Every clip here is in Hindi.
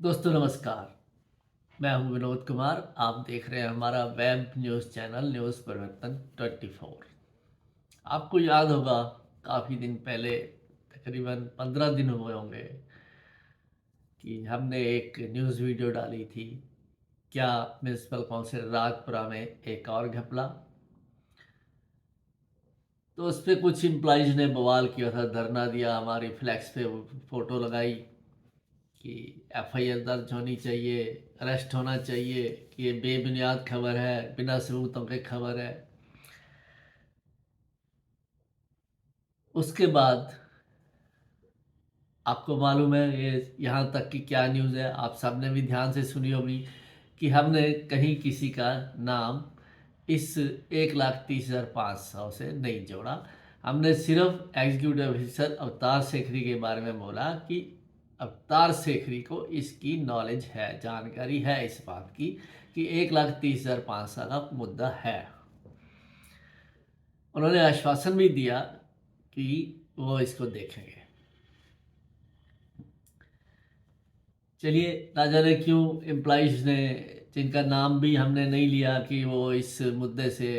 दोस्तों नमस्कार। मैं हूं विनोद कुमार। आप देख रहे हैं हमारा वेब न्यूज़ चैनल न्यूज़ परिवर्तन 24। आपको याद होगा, काफ़ी दिन पहले, तकरीबन 15 दिन हुए होंगे कि हमने एक न्यूज़ वीडियो डाली थी। क्या म्यूनसिपल काउंसिल राजपुरा में एक और घपला। तो उस पर कुछ एम्प्लॉइज ने बवाल किया था, धरना दिया, हमारी फ्लैक्स पे फ़ोटो लगाई कि एफआईआर दर्ज होनी चाहिए, अरेस्ट होना चाहिए, कि ये बेबुनियाद खबर है, बिना सबूतों के खबर है। उसके बाद आपको मालूम है ये यहाँ तक कि क्या न्यूज़ है, आप सबने भी ध्यान से सुनी होगी कि हमने कहीं किसी का नाम इस 1,30,500 से नहीं जोड़ा। हमने सिर्फ एग्जीक्यूटिव ऑफिसर अवतार सेखरी के बारे में बोला कि अवतार सेखरी को इसकी नॉलेज है, जानकारी है इस बात की कि 1,30,500 का मुद्दा है। उन्होंने आश्वासन भी दिया कि वो इसको देखेंगे। चलिए, ना जाने क्यों एम्प्लॉइज ने, जिनका नाम भी हमने नहीं लिया कि वो इस मुद्दे से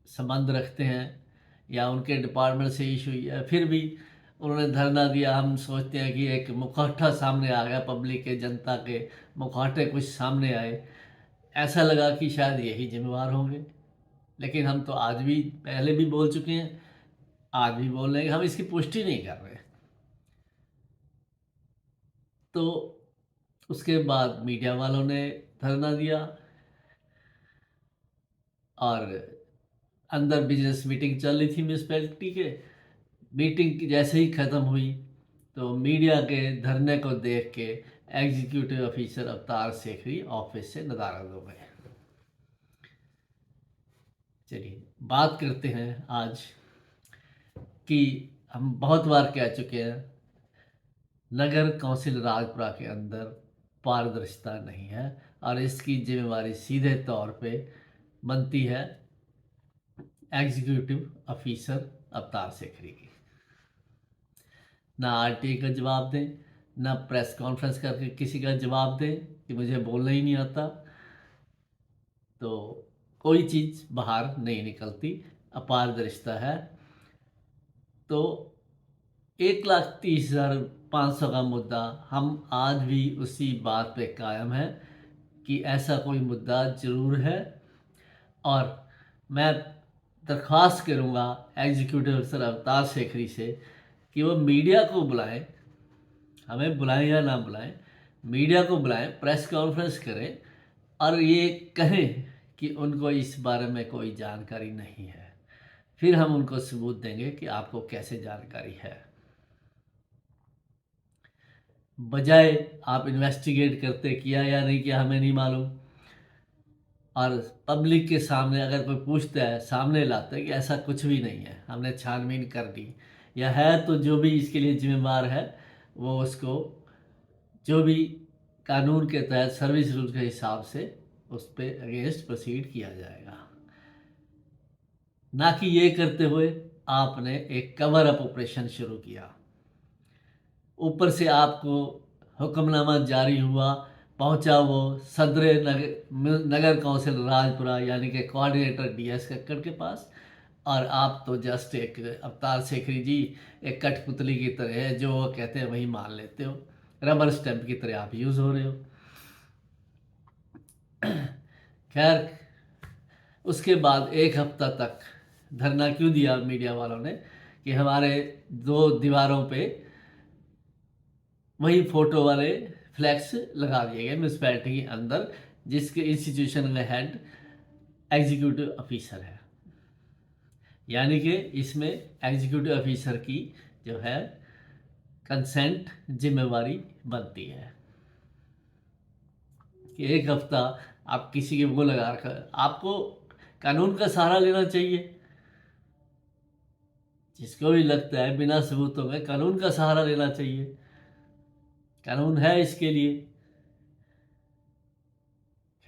संबंध रखते हैं या उनके डिपार्टमेंट से इशू है, फिर भी उन्होंने धरना दिया। हम सोचते हैं कि एक मुखौटा सामने आ गया, पब्लिक के, जनता के मुखौटे कुछ सामने आए। ऐसा लगा कि शायद यही जिम्मेवार होंगे। लेकिन हम तो आज भी, पहले भी बोल चुके हैं, आज भी बोल रहे हैं, हम इसकी पुष्टि नहीं कर रहे। तो उसके बाद मीडिया वालों ने धरना दिया और अंदर बिजनेस मीटिंग चल रही थी म्यूनसिपैलिटी के। मीटिंग जैसे ही ख़त्म हुई तो मीडिया के धरने को देख के एग्जीक्यूटिव ऑफिसर अवतार सेखरी ऑफिस से नदारद हो गए। चलिए, बात करते हैं आज कि हम बहुत बार कह चुके हैं, नगर कौंसिल राजपुरा के अंदर पारदर्शिता नहीं है और इसकी जिम्मेवारी सीधे तौर पे बनती है एग्जीक्यूटिव ऑफिसर अवतार सेखरी की। ना आरटीआई का जवाब दें, ना प्रेस कॉन्फ्रेंस करके किसी का जवाब दें कि मुझे बोलना ही नहीं आता, तो कोई चीज़ बाहर नहीं निकलती, अपारदर्शिता है। तो 1,30,500 का मुद्दा, हम आज भी उसी बात पे कायम है कि ऐसा कोई मुद्दा ज़रूर है। और मैं दरख्वास्त करूँगा एग्जीक्यूटिव अफसर अवतार सेखरी से कि वो मीडिया को बुलाएं, हमें बुलाएं या ना बुलाएं, मीडिया को बुलाएं, प्रेस कॉन्फ्रेंस करें और ये कहें कि उनको इस बारे में कोई जानकारी नहीं है। फिर हम उनको सबूत देंगे कि आपको कैसे जानकारी है। बजाय आप इन्वेस्टिगेट करते, किया या नहीं किया हमें नहीं मालूम, और पब्लिक के सामने अगर कोई पूछता है सामने लाते हैं कि ऐसा कुछ भी नहीं है, हमने छानबीन कर दी, या है तो जो भी इसके लिए जिम्मेवार है वो उसको जो भी कानून के तहत सर्विस रूल के हिसाब से उस पर अगेंस्ट प्रोसीड किया जाएगा। ना कि ये करते हुए आपने एक कवर अप ऑपरेशन शुरू किया। ऊपर से आपको हुक्मनामा जारी हुआ, पहुंचा वो सदर नगर कौंसिल राजपुरा यानी कि कोऑर्डिनेटर डीएस कक्कड़ के पास, और आप तो जस्ट एक अवतार सेखरी जी एक कठपुतली की तरह है, जो वो कहते हैं वही मान लेते हो, रबर स्टैंप की तरह आप यूज़ हो रहे हो। खैर, उसके बाद एक हफ्ता तक धरना क्यों दिया मीडिया वालों ने कि हमारे दो दीवारों पे वही फ़ोटो वाले फ्लैक्स लगा दिए गए म्यूनसिपैलिटी के अंदर, जिसके इंस्टीट्यूशन में हेड एग्जीक्यूटिव ऑफिसर है। यानी कि इसमें एग्जीक्यूटिव ऑफिसर की जो है कंसेंट जिम्मेवारी बनती है कि एक हफ्ता आप किसी के वो लगा रखा। आपको कानून का सहारा लेना चाहिए, जिसको भी लगता है बिना सबूतों में कानून का सहारा लेना चाहिए, कानून है इसके लिए।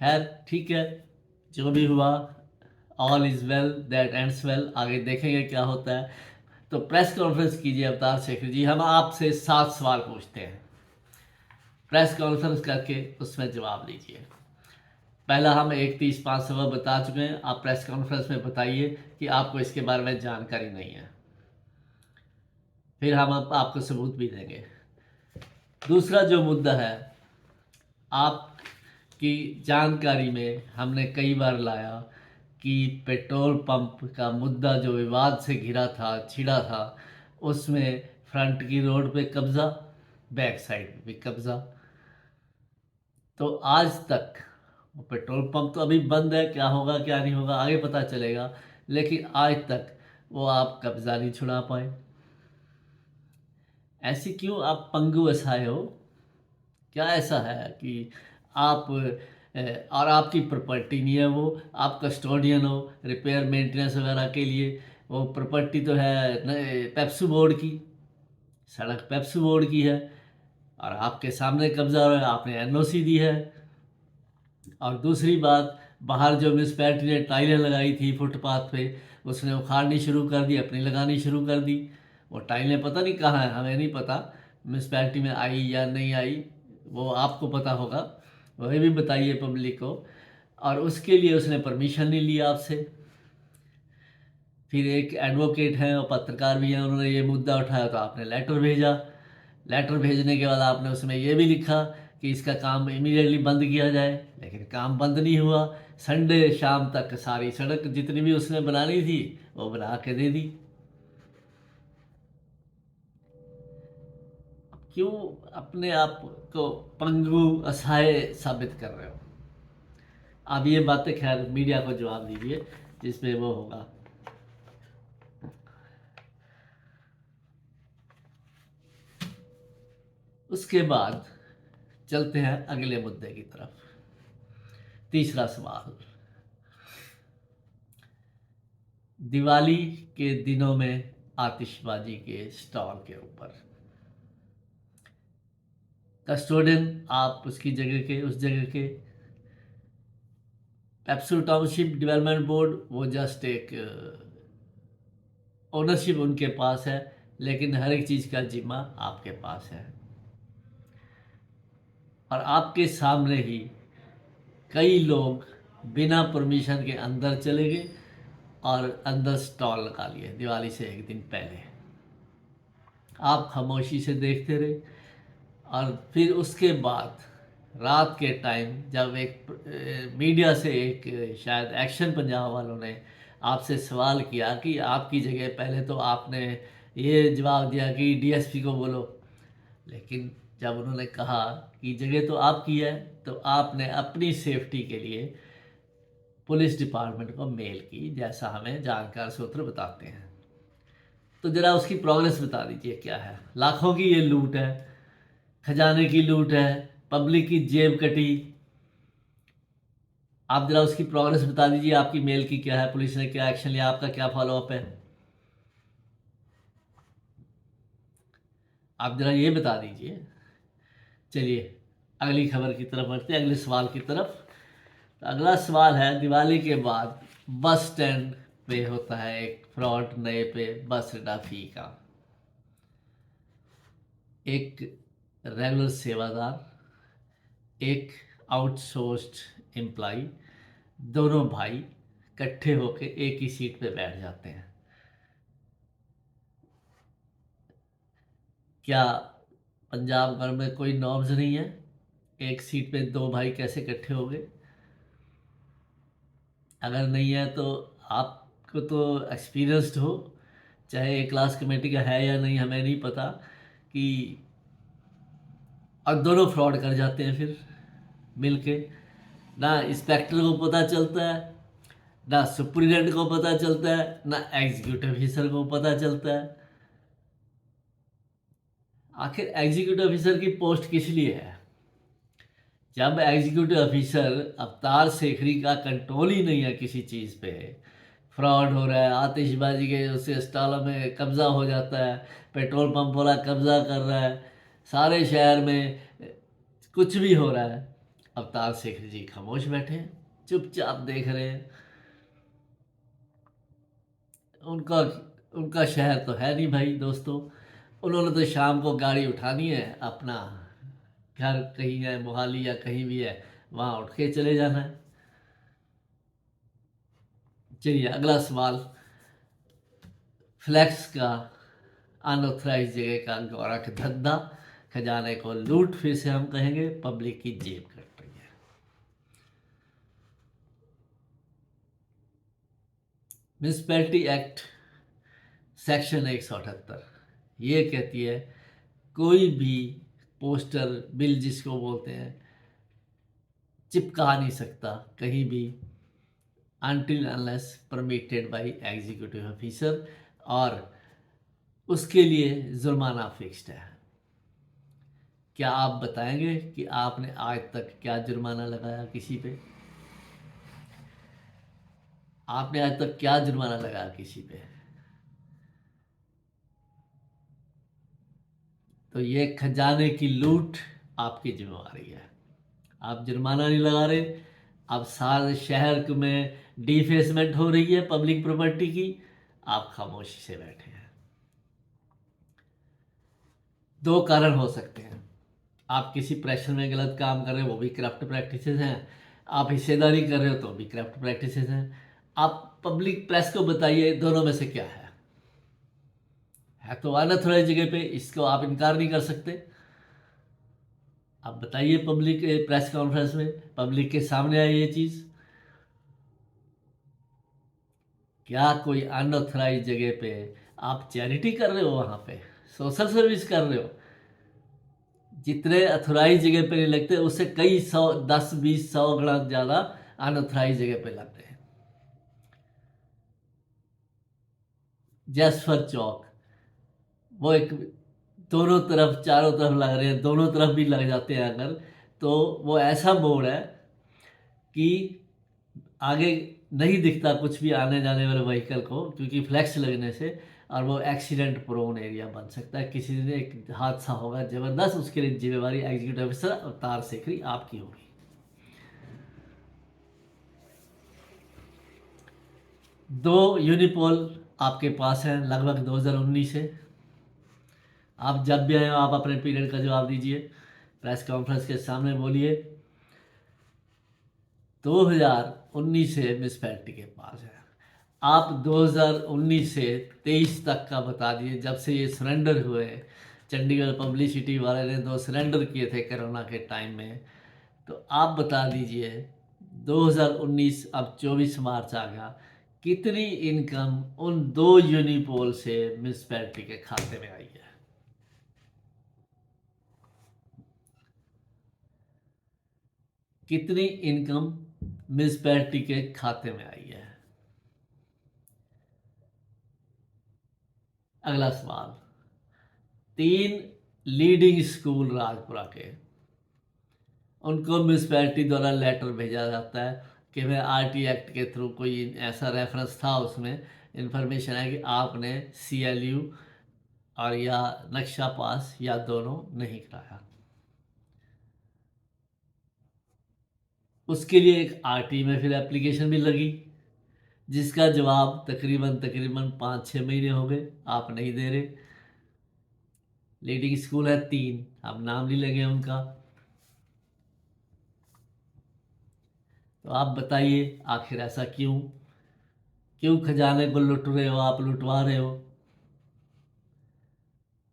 खैर ठीक है, जो भी हुआ, all is well that ends well, आगे देखेंगे क्या होता है। तो प्रेस कॉन्फ्रेंस कीजिए अवतार शेखर जी, हम आपसे 7 सवाल पूछते हैं। प्रेस कॉन्फ्रेंस करके उसमें जवाब दीजिए। पहला हम 1:30 बता चुके हैं, आप प्रेस कॉन्फ्रेंस में बताइए कि आपको इसके बारे में जानकारी नहीं है, फिर हम आपको सबूत भी देंगे। दूसरा जो मुद्दा है, आपकी जानकारी में हमने कई बार लाया कि पेट्रोल पंप का मुद्दा जो विवाद से घिरा था, छिड़ा था, उसमें फ्रंट की रोड पे कब्ज़ा, बैक साइड पे भी कब्ज़ा। तो आज तक वो पेट्रोल पंप तो अभी बंद है, क्या होगा क्या नहीं होगा आगे पता चलेगा, लेकिन आज तक वो आप कब्ज़ा नहीं छुड़ा पाए। ऐसी क्यों आप पंगु बसाए हो? क्या ऐसा है कि आप और आपकी प्रॉपर्टी नहीं है, वो आप कस्टोडियन हो रिपेयर मेंटेनेंस वगैरह के लिए, वो प्रॉपर्टी तो है पेप्सू बोर्ड की, सड़क पेप्सू बोर्ड की है, और आपके सामने कब्जा हो रहा है, आपने एनओसी दी है। और दूसरी बात, बाहर जो म्यूनसिपैलिटी ने टाइलें लगाई थी फुटपाथ पे, उसने उखाड़नी शुरू कर दी, अपनी लगानी शुरू कर दी। वो टाइलें पता नहीं कहाँ हैं, हमें नहीं पता म्यूनसिपैलिटी में आई या नहीं आई, वो आपको पता होगा, वही भी बताइए पब्लिक को। और उसके लिए उसने परमिशन नहीं ली आपसे। फिर एक एडवोकेट हैं और पत्रकार भी हैं, उन्होंने ये मुद्दा उठाया तो आपने लेटर भेजा। लेटर भेजने के बाद आपने उसमें ये भी लिखा कि इसका काम इमीडिएटली बंद किया जाए, लेकिन काम बंद नहीं हुआ। संडे शाम तक सारी सड़क जितनी भी उसने बनानी थी वो बना के दे दी। क्यों अपने आप को पंगु असहाय साबित कर रहे हो? आप ये बातें खैर मीडिया को जवाब दीजिए जिसमें वो होगा। उसके बाद चलते हैं अगले मुद्दे की तरफ। तीसरा सवाल, दिवाली के दिनों में आतिशबाजी के स्टॉल के ऊपर कस्टोडियन आप उसकी जगह के, उस जगह के, पेप्सू टाउनशिप डेवलपमेंट बोर्ड वो जस्ट एक ओनरशिप उनके पास है, लेकिन हर एक चीज़ का जिम्मा आपके पास है। और आपके सामने ही कई लोग बिना परमिशन के अंदर चले गए और अंदर स्टॉल लगा लिए दिवाली से एक दिन पहले। आप खामोशी से देखते रहे। और फिर उसके बाद रात के टाइम जब एक मीडिया से एक शायद एक्शन पंजाब वालों ने आपसे सवाल किया कि आपकी जगह, पहले तो आपने ये जवाब दिया कि डीएसपी को बोलो, लेकिन जब उन्होंने कहा कि जगह तो आपकी है, तो आपने अपनी सेफ्टी के लिए पुलिस डिपार्टमेंट को मेल की, जैसा हमें जानकार सूत्र बताते हैं। तो ज़रा उसकी प्रोग्रेस बता दीजिए क्या है। लाखों की ये लूट है, खजाने की लूट है, पब्लिक की जेब कटी। आप ज़रा उसकी प्रोग्रेस बता दीजिए, आपकी मेल की क्या है, पुलिस ने क्या एक्शन लिया, आपका क्या फॉलोअप है, आप ज़रा ये बता दीजिए। चलिए अगली खबर की तरफ बढ़ते हैं, अगले सवाल की तरफ। तो अगला सवाल है, दिवाली के बाद बस स्टैंड पे होता है एक फ्रॉड नए पे बस अड्डा फी का। एक रेगुलर सेवादार, एक आउटसोर्स्ड एम्प्लॉय, दोनों भाई इकट्ठे होकर एक ही सीट पे बैठ जाते हैं। क्या पंजाब गवर्नमेंट में कोई नॉर्म्स नहीं है? एक सीट पे दो भाई कैसे इकट्ठे हो गए? अगर नहीं है तो आपको तो एक्सपीरियंस्ड हो, चाहे एक क्लास कमेटी का है या नहीं हमें नहीं पता, कि और दोनों फ्रॉड कर जाते हैं फिर मिल के। ना इंस्पेक्टर को पता चलता है, ना सुप्रिटेंडेंट को पता चलता है, ना एग्जीक्यूटिव ऑफिसर को पता चलता है। आखिर एग्जीक्यूटिव ऑफिसर की पोस्ट किस लिए है? जब एग्जीक्यूटिव ऑफिसर अवतार सेखरी का कंट्रोल ही नहीं है किसी चीज़ पे, फ्रॉड हो रहा है, आतिशबाजी के उससे स्टॉलों में कब्ज़ा हो जाता है, पेट्रोल पंप वाला कब्ज़ा कर रहा है, सारे शहर में कुछ भी हो रहा है, अवतार सेखरी जी खामोश बैठे हैं, चुपचाप देख रहे हैं। उनका उनका शहर तो है नहीं भाई दोस्तों, उन्होंने तो शाम को गाड़ी उठानी है, अपना घर कहीं है, मोहाली या कहीं भी है, वहाँ उठ के चले जाना है। चलिए अगला सवाल, फ्लैक्स का अनऑथराइज जगह का गौरख धंधा, खजाने को लूट, फिर से हम कहेंगे पब्लिक की जेब कट रही है। म्यूनिसिपैलिटी एक्ट सेक्शन 178 ये कहती है कोई भी पोस्टर बिल जिसको बोलते हैं चिपका नहीं सकता कहीं भी until unless permitted by executive officer, और उसके लिए जुर्माना फिक्स्ड है। क्या आप बताएंगे कि आपने आज तक क्या जुर्माना लगाया किसी पे? आपने आज तक क्या जुर्माना लगाया किसी पे? तो ये खजाने की लूट आपकी जिम्मेवारी है। आप जुर्माना नहीं लगा रहे, अब सारे शहर में डिफेसमेंट हो रही है पब्लिक प्रॉपर्टी की, आप खामोशी से बैठे हैं। दो कारण हो सकते हैं, आप किसी प्रेशर में गलत काम कर रहे हो, वो भी करप्ट प्रैक्टिसेस हैं। आप हिस्सेदारी कर रहे हो तो भी करप्ट प्रैक्टिसेस हैं। आप पब्लिक प्रेस को बताइए दोनों में से क्या है तो अनऑथराइज जगह पे, इसको आप इनकार नहीं कर सकते। आप बताइए पब्लिक प्रेस कॉन्फ्रेंस में, पब्लिक के सामने आई ये चीज़। क्या कोई अनऑथराइज जगह पे आप चैरिटी कर रहे हो, वहाँ पे सोशल सर्विस कर रहे हो? जितने अथोराइज जगह पे नहीं लगते उससे कई सौ, 10-20-100 गुना ज़्यादा अनऑथराइज जगह पे लगते हैं। जसफर चौक, वो एक दोनों तरफ चारों तरफ लग रहे हैं, दोनों तरफ भी लग जाते हैं अगर, तो वो ऐसा मोड़ है कि आगे नहीं दिखता कुछ भी आने जाने वाले व्हीकल को, क्योंकि फ्लैक्स लगने से, और वो एक्सीडेंट प्रोन एरिया बन सकता है। किसी दिन एक हादसा होगा ज़बरदस्त, उसके लिए जिम्मेवारी एग्जीक्यूटिव ऑफिसर अवतार सेखरी आपकी होगी। दो यूनिपोल आपके पास हैं लगभग 2019 से। आप जब भी आए हो आप अपने पीरियड का जवाब दीजिए, प्रेस कॉन्फ्रेंस के सामने बोलिए। 2019 से म्यूनिसिपैलिटी के पास है। आप 2019 से 23 तक का बता दिए, जब से ये सरेंडर हुए। चंडीगढ़ पब्लिसिटी वाले ने 2 सरेंडर किए थे कोरोना के टाइम में, तो आप बता दीजिए 2019, अब 24 मार्च आ गया, कितनी इनकम उन 2 यूनिपोल से म्यूनिसिपैलिटी के खाते में आई है? कितनी इनकम म्यूनिसिपैलिटी के खाते में आई है? अगला सवाल, 3 लीडिंग स्कूल राजपुरा के, उनको म्यूनिसिपैलिटी द्वारा लेटर भेजा जाता है कि मैं आरटी एक्ट के थ्रू, कोई ऐसा रेफरेंस था उसमें, इंफॉर्मेशन है कि आपने CLU और या नक्शा पास या दोनों नहीं कराया। उसके लिए एक RT में फिर एप्लीकेशन भी लगी, जिसका जवाब तकरीबन 5-6 महीने हो गए, आप नहीं दे रहे। लीडिंग स्कूल है 3, अब नाम नहीं लेंगे उनका। तो आप बताइए आखिर ऐसा क्यों? क्यों खजाने को लुट रहे हो, आप लुटवा रहे हो?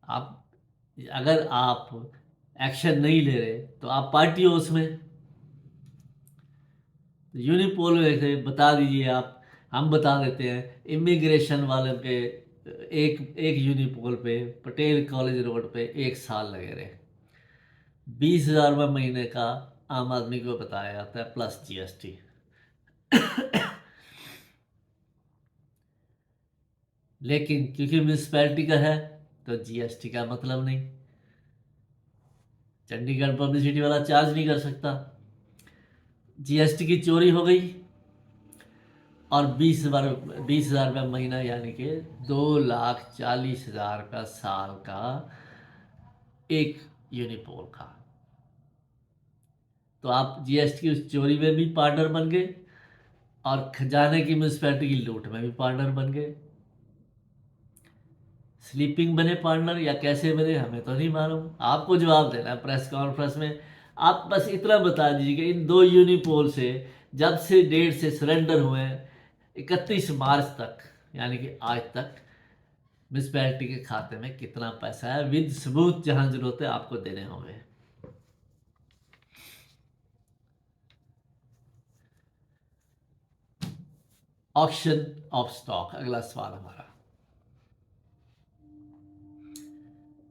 आप, अगर आप एक्शन नहीं ले रहे तो आप पार्टी हो उसमें। यूनिपोल में से बता दीजिए आप, हम बता देते हैं। इमिग्रेशन वाले पे एक एक यूनिपोल पे पटेल कॉलेज रोड पे 1 साल लगे रहे। 20,000 रुपये महीने का आम आदमी को बताया जाता है प्लस GST। लेकिन क्योंकि म्यूनिसिपैलिटी का है तो GST का मतलब नहीं, चंडीगढ़ पब्लिसिटी वाला चार्ज नहीं कर सकता। GST की चोरी हो गई और 20,000 रुपये महीना, यानी कि 2,40,000 रुपया साल का एक यूनिपोल का। तो आप GST की उस चोरी में भी पार्टनर बन गए और खजाने की म्यूनिसिपैलिटी की लूट में भी पार्टनर बन गए। स्लीपिंग बने पार्टनर या कैसे बने हमें तो नहीं मालूम, आपको जवाब देना है प्रेस कॉन्फ्रेंस में। आप बस इतना बता दीजिए कि इन दो यूनिपोल से जब से डेट से सरेंडर हुए 31 मार्च तक, यानी कि आज तक, म्यूनसिपैलिटी के खाते में कितना पैसा है, विद सबूत जहां जरूरत है आपको देने होंगे। ऑक्शन ऑफ स्टॉक, अगला सवाल हमारा।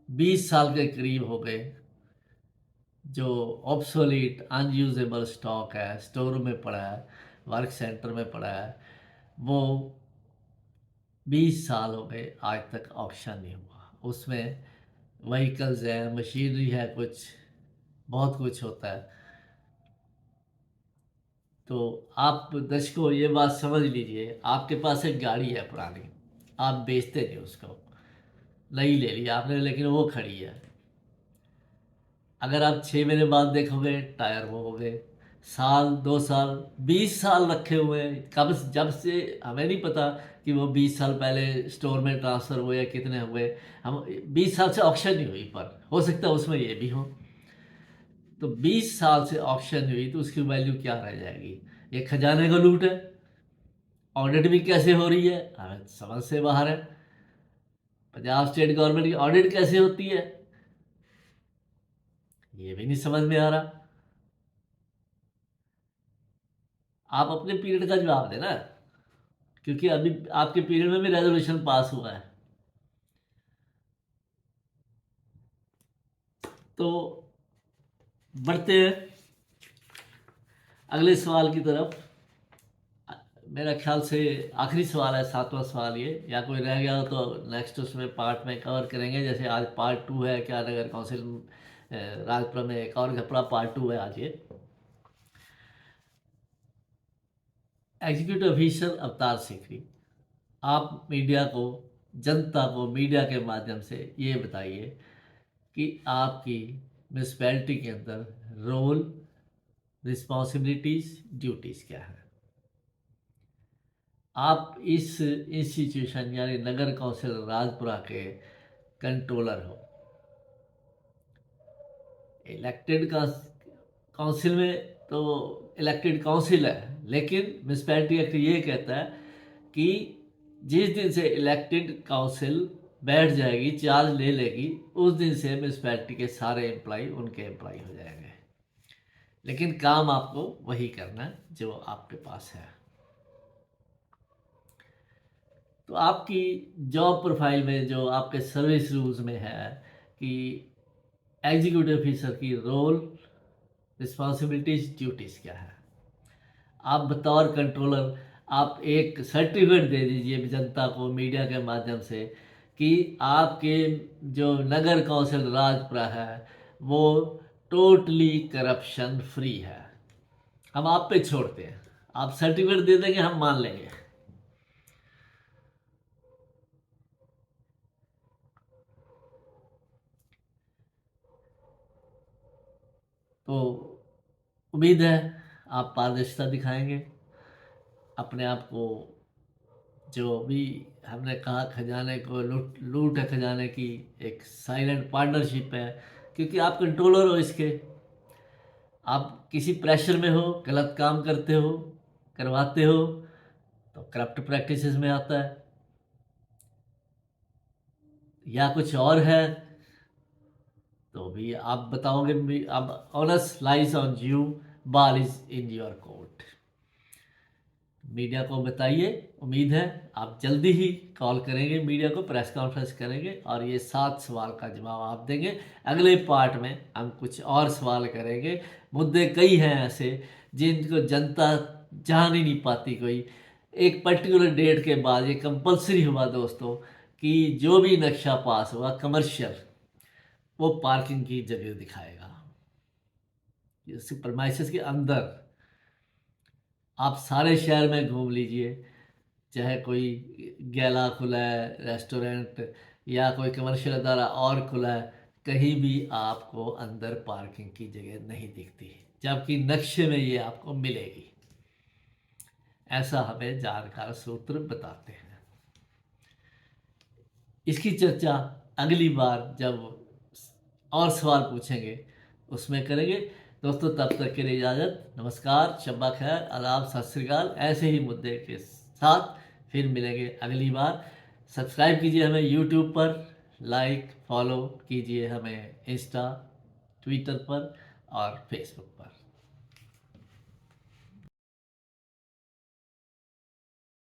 20 साल के करीब हो गए जो ऑब्सोलीट अनयूजेबल स्टॉक है, स्टोर में पड़ा है, वर्क सेंटर में पड़ा है, वो 20 साल हो गए आज तक ऑक्शन नहीं हुआ। उसमें व्हीकल्स है, मशीनरी है, कुछ बहुत कुछ होता है। तो आप दर्शकों ये बात समझ लीजिए, आपके पास एक गाड़ी है पुरानी, आप बेचते नहीं उसको, नई ले ली आपने लेकिन वो खड़ी है। अगर आप 6 महीने बाद देखोगे टायर वो हो गए, साल 2 साल 20 साल रखे हुए हैं, कब जब से हमें नहीं पता कि वो 20 साल पहले स्टोर में ट्रांसफ़र हुए या कितने हुए। हम 20 साल से ऑक्शन नहीं हुई, पर हो सकता है उसमें ये भी हो। तो 20 साल से ऑक्शन हुई तो उसकी वैल्यू क्या रह जाएगी? ये खजाने का लूट है। ऑडिट भी कैसे हो रही है हमें समझ से बाहर है। पंजाब स्टेट गवर्नमेंट की ऑडिट कैसे होती है ये भी नहीं समझ में आ रहा। आप अपने पीरियड का जवाब देना, क्योंकि अभी आपके पीरियड में भी रेजोल्यूशन पास हुआ है। तो बढ़ते हैं अगले सवाल की तरफ। मेरा ख्याल से आखिरी सवाल है, 7वां सवाल ये, या कोई रह गया हो तो नेक्स्ट उसमें पार्ट में कवर करेंगे। जैसे आज पार्ट 2 है, क्या नगर कौंसिल राजपुरा में एक और घपला, पार्ट 2 है आज ये। एग्जीक्यूटिव ऑफिसर अवतार सिकरी, आप मीडिया को, जनता को मीडिया के माध्यम से ये बताइए कि आपकी म्यूनसिपैलिटी के अंदर रोल, रिस्पॉन्सिबिलिटीज़, ड्यूटीज़ क्या है। आप इस इंस्टीट्यूशन यानी नगर कौंसिल राजपुरा के कंट्रोलर हो। इलेक्टेड काउंसिल में तो इलेक्टेड काउंसिल है, लेकिन म्यूनसिपैलिटी एक्ट ये कहता है कि जिस दिन से इलेक्टेड काउंसिल बैठ जाएगी, चार्ज ले लेगी, उस दिन से म्यूनसिपैलिटी के सारे एम्प्लॉय उनके एम्प्लॉय हो जाएंगे। लेकिन काम आपको वही करना है जो आपके पास है। तो आपकी जॉब प्रोफाइल में जो आपके सर्विस रूल्स में है कि एग्जीक्यूटिव ऑफिसर की रोल, रिस्पॉन्सिबिलिटीज, ड्यूटीज़ क्या है। आप बतौर कंट्रोलर आप एक सर्टिफिकेट दे दीजिए जनता को मीडिया के माध्यम से कि आपके जो नगर कौंसिल राजपुरा है वो टोटली करप्शन फ्री है। हम आप पे छोड़ते हैं, आप सर्टिफिकेट दे देंगे हम मान लेंगे। तो उम्मीद है आप पारदर्शिता दिखाएंगे, अपने आप को, जो भी हमने कहा खजाने को लूट है, खजाने की एक साइलेंट पार्टनरशिप है, क्योंकि आप कंट्रोलर हो इसके। आप किसी प्रेशर में हो, गलत काम करते हो, करवाते हो, तो करप्ट प्रैक्टिसेस में आता है, या कुछ और है तो भी आप बताओगे। अब ऑनस लाइज ऑन यू, बाल is in your court. Media को बताइए, उम्मीद है आप जल्दी ही कॉल करेंगे मीडिया को, प्रेस कॉन्फ्रेंस करेंगे और ये 7 सवाल का जवाब आप देंगे। अगले पार्ट में हम कुछ और सवाल करेंगे। मुद्दे कई हैं ऐसे जिनको जनता जान ही नहीं पाती। कोई एक पर्टिकुलर डेट के बाद ये कंपलसरी हुआ दोस्तों कि जो भी नक्शा पास हुआ कमर्शियल, वो पार्किंग की जगह दिखाएगा। सुपरमाइसेस के अंदर आप सारे शहर में घूम लीजिए, चाहे कोई गैला खुला है, रेस्टोरेंट या कोई कमर्शियल अदारा और खुला है, कहीं भी आपको अंदर पार्किंग की जगह नहीं दिखती, जबकि नक्शे में ये आपको मिलेगी। ऐसा हमें जानकार सूत्र बताते हैं। इसकी चर्चा अगली बार जब और सवाल पूछेंगे उसमें करेंगे। दोस्तों तब तक के लिए इजाज़त, नमस्कार, शब्बा खैर, आदाब, सत श्री अकाल। ऐसे ही मुद्दे के साथ फिर मिलेंगे अगली बार। सब्सक्राइब कीजिए हमें यूट्यूब पर, लाइक फॉलो कीजिए हमें इंस्टा, ट्विटर पर और फेसबुक पर।